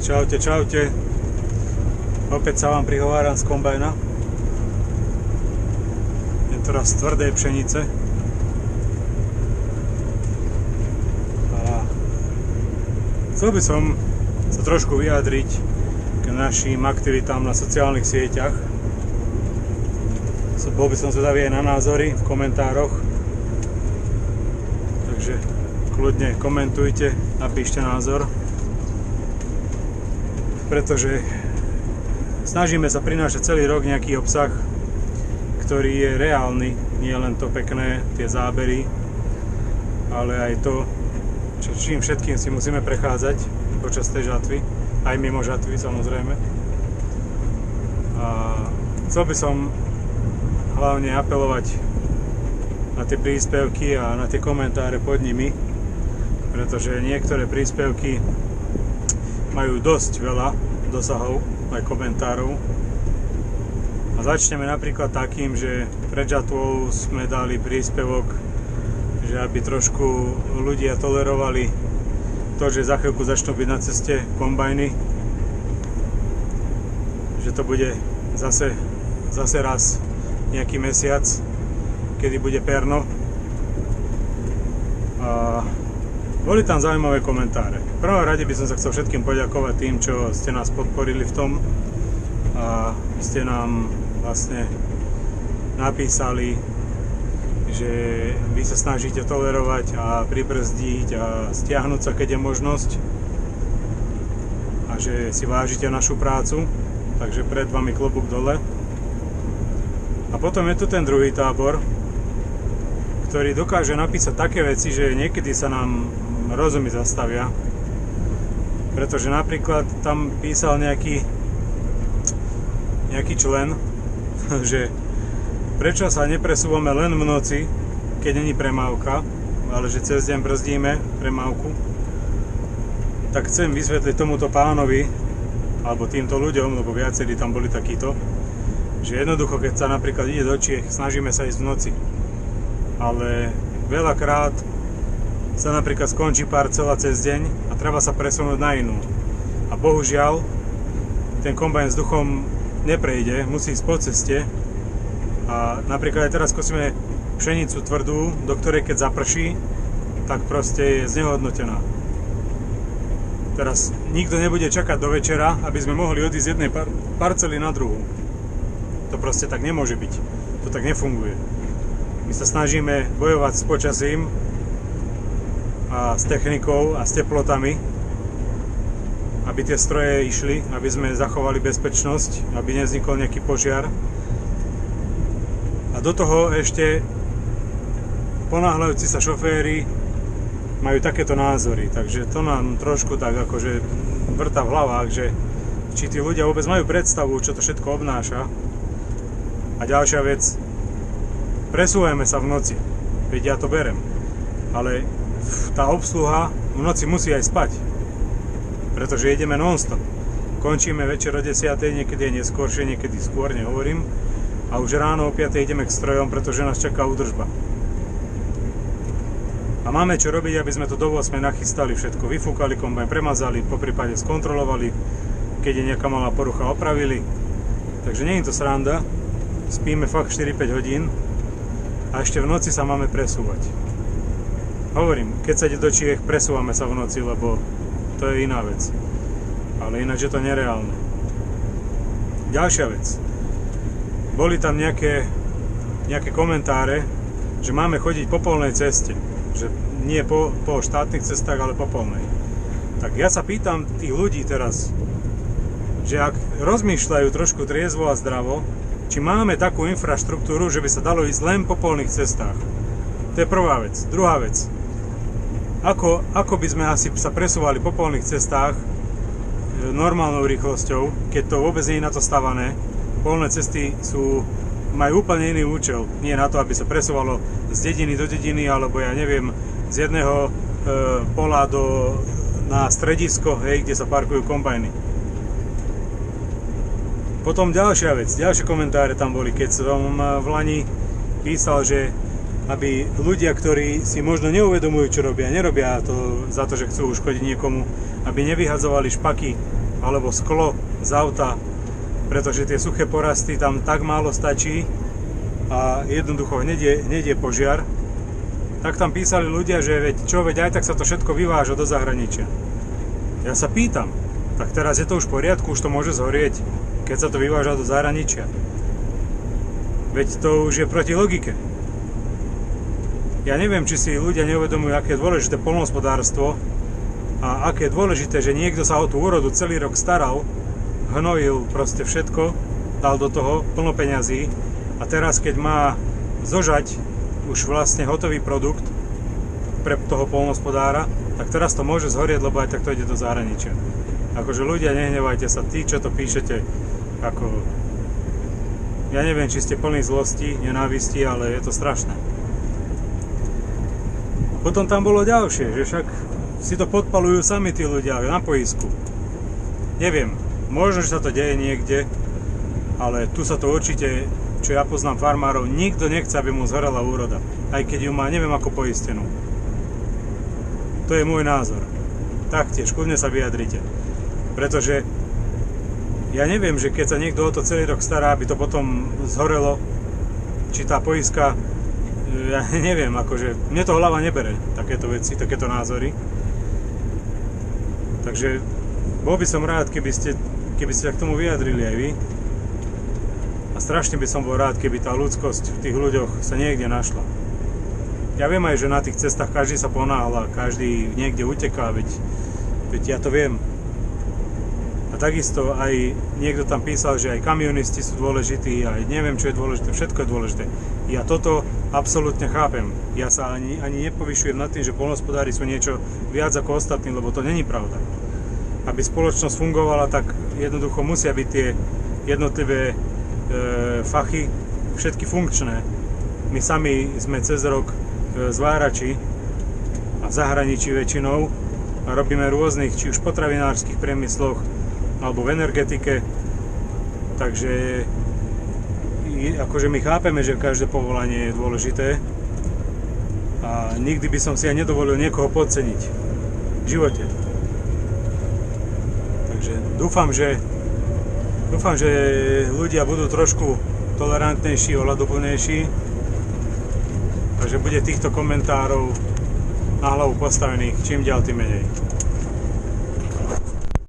Čaute, čaute. Opäť sa vám prihováram z kombajna. Je to raz tvrdej pšenice. A chcel by som sa trošku vyjadriť k našim aktivitám na sociálnych sieťach. Bol by som zvedavý aj na názory v komentároch. Takže kľudne komentujte, napíšte názor. Pretože snažíme sa prinášať celý rok nejaký obsah, ktorý je reálny, nie len to pekné, tie zábery, ale aj to, čím všetkým si musíme prechádzať počas tej žatvy, aj mimo žatvy samozrejme. A chcel by som hlavne apelovať na tie príspevky a na tie komentáre pod nimi, pretože niektoré príspevky majú dosť veľa dosahov, aj komentárov. A začneme napríklad takým, že pred žatvou sme dali príspevok, že aby trošku ľudia tolerovali to, že za chvíľku začnú byť na ceste kombajny, že to bude zase raz nejaký mesiac, kedy bude perno. A boli tam zaujímavé komentáre. V prvom rade by som sa chcel všetkým poďakovať tým, čo ste nás podporili v tom a ste nám vlastne napísali, že vy sa snažíte tolerovať a pribrzdiť a stiahnuť sa, keď je možnosť, a že si vážite našu prácu, takže pred vami klobúk dole. A potom je tu ten druhý tábor, ktorý dokáže napísať také veci, že niekedy sa nám rozumy zastavia, pretože napríklad tam písal nejaký člen, že prečo sa nepresúvame len v noci, keď není premávka, ale že cez deň brzdíme premávku. Tak chcem vysvetliť tomuto pánovi alebo týmto ľuďom, lebo viacerí tam boli takíto, že jednoducho, keď sa napríklad ide do Čiech, snažíme sa ísť v noci, ale veľakrát sa napríklad skončí parcela cez deň a treba sa presunúť na inú. A bohužiaľ, ten kombajn s duchom neprejde, musí ísť po ceste. A napríklad aj teraz skosíme pšenicu tvrdú, do ktorej keď zaprší, tak proste je znehodnotená. Teraz nikto nebude čakať do večera, aby sme mohli odísť z jednej parcely na druhú. To proste tak nemôže byť. To tak nefunguje. My sa snažíme bojovať s počasím a s technikou a s teplotami, aby tie stroje išli, aby sme zachovali bezpečnosť, aby nevznikol nejaký požiar. A do toho ešte ponáhľajúci sa šoféri majú takéto názory, takže to nám trošku tak akože vrta v hlavách, že či tí ľudia vôbec majú predstavu, čo to všetko obnáša. A ďalšia vec, presúvajme sa v noci, veď ja to berem, ale tá obsluha v noci musí aj spať, pretože ideme non-stop. Končíme večer o 10, niekedy je neskôršie, niekedy skôr, nehovorím, a už ráno o 5 ideme k strojom, pretože nás čaká údržba. A máme čo robiť, aby sme to do 8 nachystali všetko, vyfúkali kombajn, premazali, poprípade skontrolovali, keď je nejaká malá porucha, opravili. Takže nie je to sranda, spíme fakt 4-5 hodín a ešte v noci sa máme presúvať. Hovorím, keď sa ide do Čiech, presúvame sa v noci, lebo to je iná vec. Ale ináč je to nereálne. Ďalšia vec. Boli tam nejaké komentáre, že máme chodiť po polnej ceste. Že nie po štátnych cestách, ale po polnej. Tak ja sa pýtam tých ľudí teraz, že ak rozmýšľajú trošku triezvo a zdravo, či máme takú infraštruktúru, že by sa dalo ísť len po polných cestách. To je prvá vec. Druhá vec. Ako by sme asi sa presúvali po polných cestách normálnou rýchlosťou, keď to vôbec nie je na to stavané. Polné cesty majú úplne iný účel. Nie na to, aby sa presúvalo z dediny do dediny, alebo ja neviem, z jedného pola na stredisko, kde sa parkujú kombajny. Potom ďalšia vec, ďalšie komentáre tam boli, keď som v Lani písal, že aby ľudia, ktorí si možno neuvedomujú, čo robia, nerobia to za to, že chcú uškodiť niekomu, aby nevyhadzovali špaky alebo sklo z auta, pretože tie suché porasty tam tak málo stačí a jednoducho nejde požiar. Tak tam písali ľudia, že veď aj tak sa to všetko vyváža do zahraničia. Ja sa pýtam, tak teraz je to už v poriadku, už to môže zhorieť, keď sa to vyváža do zahraničia. Veď to už je proti logike. Ja neviem, či si ľudia neuvedomujú, aké je dôležité poľnohospodárstvo a aké je dôležité, že niekto sa o tú úrodu celý rok staral, hnojil proste všetko, dal do toho plno peňazí a teraz keď má zožať už vlastne hotový produkt pre toho poľnohospodára, tak teraz to môže zhorieť, lebo aj tak to ide do zahraničia. Akože ľudia, nehnevajte sa, tí, čo to píšete, ako... Ja neviem, či ste plní zlosti, nenávisti, ale je to strašné. Potom tam bolo ďalšie, že však si to podpalujú sami tí ľudia na poisku. Neviem, možno, že sa to deje niekde, ale tu sa to určite, čo ja poznám farmárov, nikto nechce, aby mu zhorela úroda. Aj keď ju má neviem ako poistenú. To je môj názor. Taktiež, kľudne sa vyjadrite. Pretože ja neviem, že keď sa niekto o to celý rok stará, aby to potom zhorelo, či tá poiska, ja neviem, akože mne to hlava nebere, takéto veci, takéto názory. Takže bol by som rád, keby ste sa k tomu vyjadrili aj vy. A strašne by som bol rád, keby tá ľudskosť v tých ľuďoch sa niekde našla. Ja viem aj, že na tých cestách každý sa ponáhla, každý niekde uteká, veď ja to viem. A takisto aj niekto tam písal, že aj kamionisti sú dôležití, aj neviem, čo je dôležité, všetko je dôležité. Ja toto absolútne chápem. Ja sa ani nepovyšujem nad tým, že poľnohospodári sú niečo viac ako ostatní, lebo to není pravda. Aby spoločnosť fungovala, tak jednoducho musia byť tie jednotlivé fachy všetky funkčné. My sami sme cez rok zvárači a v zahraničí väčšinou a robíme rôznych, či už potravinárskych priemysloch alebo v energetike, takže akože my chápeme, že každé povolanie je dôležité a nikdy by som si aj nedovolil niekoho podceniť v živote. Takže dúfam, že ľudia budú trošku tolerantnejší, ohľaduplnejší a že bude týchto komentárov na hlavu postavených čím ďalej tým menej.